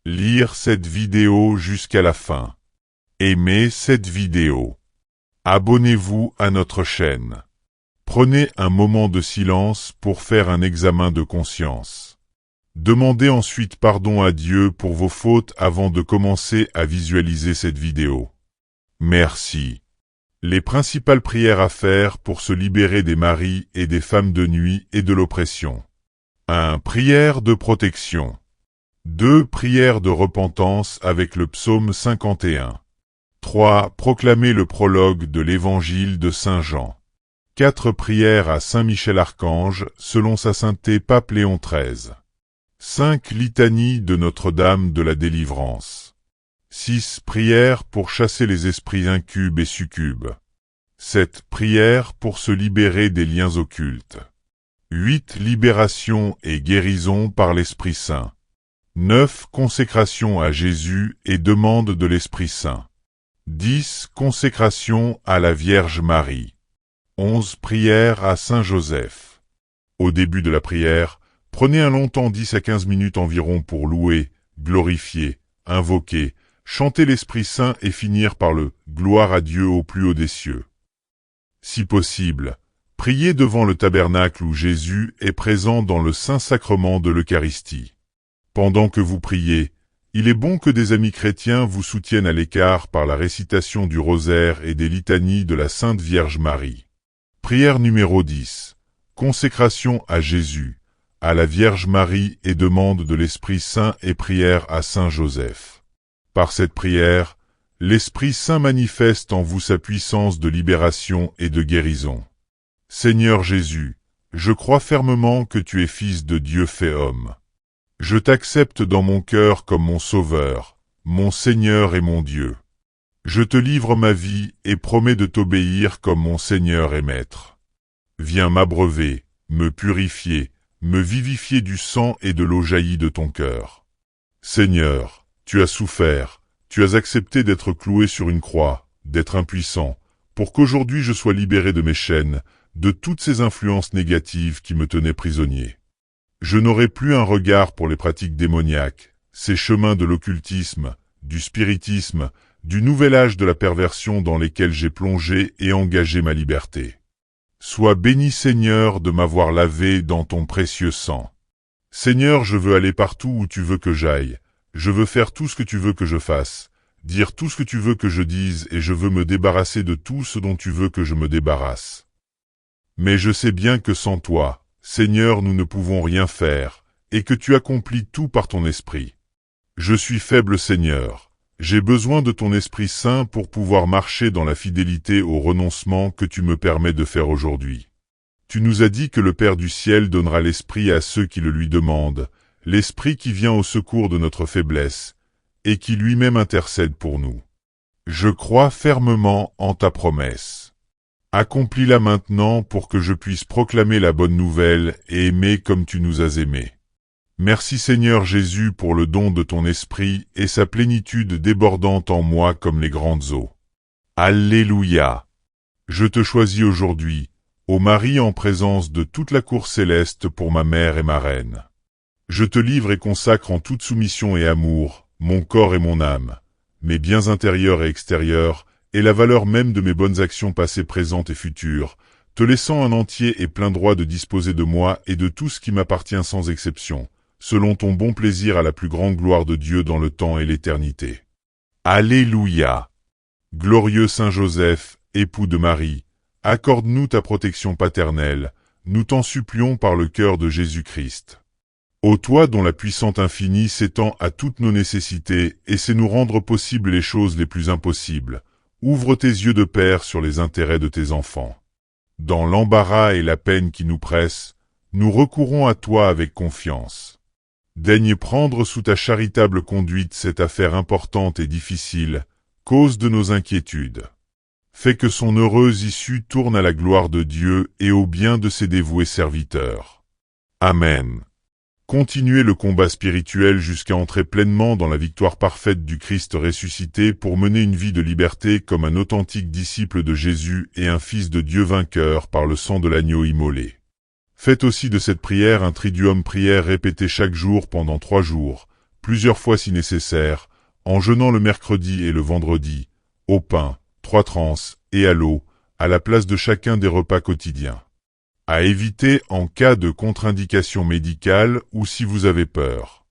Lire cette vidéo jusqu'à la fin. Aimez cette vidéo. Abonnez-vous à notre chaîne. Prenez un moment de silence pour faire un examen de conscience. Demandez ensuite pardon à Dieu pour vos fautes avant de commencer à visualiser cette vidéo. Merci. Les principales prières à faire pour se libérer des maris et des femmes de nuit et de l'oppression. 1. Prière de protection. 2. Prière de repentance avec le psaume 51. 3. Proclamer le prologue de l'évangile de Saint Jean. 4. Prière à Saint Michel Archange selon sa sainteté Pape Léon XIII. 5. Litanie de Notre-Dame de la Délivrance. 6. Prière pour chasser les esprits incubes et succubes. 7. Prière pour se libérer des liens occultes. 8. Libération et guérison par l'Esprit Saint. 9. Consécration à Jésus et demande de l'Esprit Saint. 10. Consécration à la Vierge Marie. 11. Prière à Saint Joseph. Au début de la prière, prenez un long temps 10 à 15 minutes environ pour louer, glorifier, invoquer, chanter l'Esprit Saint et finir par le « Gloire à Dieu au plus haut des cieux ». Si possible, priez devant le tabernacle où Jésus est présent dans le Saint-Sacrement de l'Eucharistie. Pendant que vous priez, il est bon que des amis chrétiens vous soutiennent à l'écart par la récitation du rosaire et des litanies de la Sainte Vierge Marie. Prière numéro 10. Consécration à Jésus, à la Vierge Marie et demande de l'Esprit Saint et prière à Saint Joseph. Par cette prière, l'Esprit Saint manifeste en vous sa puissance de libération et de guérison. Seigneur Jésus, je crois fermement que tu es Fils de Dieu fait homme. Je t'accepte dans mon cœur comme mon Sauveur, mon Seigneur et mon Dieu. Je te livre ma vie et promets de t'obéir comme mon Seigneur et Maître. Viens m'abreuver, me purifier, me vivifier du sang et de l'eau jaillie de ton cœur. Seigneur, tu as souffert, tu as accepté d'être cloué sur une croix, d'être impuissant, pour qu'aujourd'hui je sois libéré de mes chaînes, de toutes ces influences négatives qui me tenaient prisonnier. Je n'aurai plus un regard pour les pratiques démoniaques, ces chemins de l'occultisme, du spiritisme, du nouvel âge de la perversion dans lesquels j'ai plongé et engagé ma liberté. Sois béni Seigneur de m'avoir lavé dans ton précieux sang. Seigneur, je veux aller partout où tu veux que j'aille, je veux faire tout ce que tu veux que je fasse, dire tout ce que tu veux que je dise et je veux me débarrasser de tout ce dont tu veux que je me débarrasse. Mais je sais bien que sans toi, Seigneur, nous ne pouvons rien faire, et que tu accomplis tout par ton esprit. Je suis faible Seigneur, j'ai besoin de ton Esprit Saint pour pouvoir marcher dans la fidélité au renoncement que tu me permets de faire aujourd'hui. Tu nous as dit que le Père du ciel donnera l'Esprit à ceux qui le lui demandent, l'Esprit qui vient au secours de notre faiblesse, et qui lui-même intercède pour nous. Je crois fermement en ta promesse. Accomplis-la maintenant pour que je puisse proclamer la bonne nouvelle et aimer comme tu nous as aimés. Merci Seigneur Jésus pour le don de ton Esprit et sa plénitude débordante en moi comme les grandes eaux. Alléluia. Je te choisis aujourd'hui, ô Marie en présence de toute la cour céleste pour ma mère et ma reine. Je te livre et consacre en toute soumission et amour, mon corps et mon âme, mes biens intérieurs et extérieurs, et la valeur même de mes bonnes actions passées, présentes et futures, te laissant un entier et plein droit de disposer de moi et de tout ce qui m'appartient sans exception, selon ton bon plaisir à la plus grande gloire de Dieu dans le temps et l'éternité. Alléluia. Glorieux Saint Joseph, époux de Marie, accorde-nous ta protection paternelle, nous t'en supplions par le cœur de Jésus-Christ. Ô toi dont la puissante infinie s'étend à toutes nos nécessités et sait nous rendre possibles les choses les plus impossibles, ouvre tes yeux de Père sur les intérêts de tes enfants. Dans l'embarras et la peine qui nous pressent, nous recourons à toi avec confiance. Daigne prendre sous ta charitable conduite cette affaire importante et difficile, cause de nos inquiétudes. Fais que son heureuse issue tourne à la gloire de Dieu et au bien de ses dévoués serviteurs. Amen. Continuez le combat spirituel jusqu'à entrer pleinement dans la victoire parfaite du Christ ressuscité pour mener une vie de liberté comme un authentique disciple de Jésus et un fils de Dieu vainqueur par le sang de l'agneau immolé. Faites aussi de cette prière un triduum prière répétée chaque jour pendant 3 jours, plusieurs fois si nécessaire, en jeûnant le mercredi et le vendredi, au pain, 3 transes, et à l'eau, à la place de chacun des repas quotidiens. À éviter en cas de contre-indication médicale ou si vous avez peur.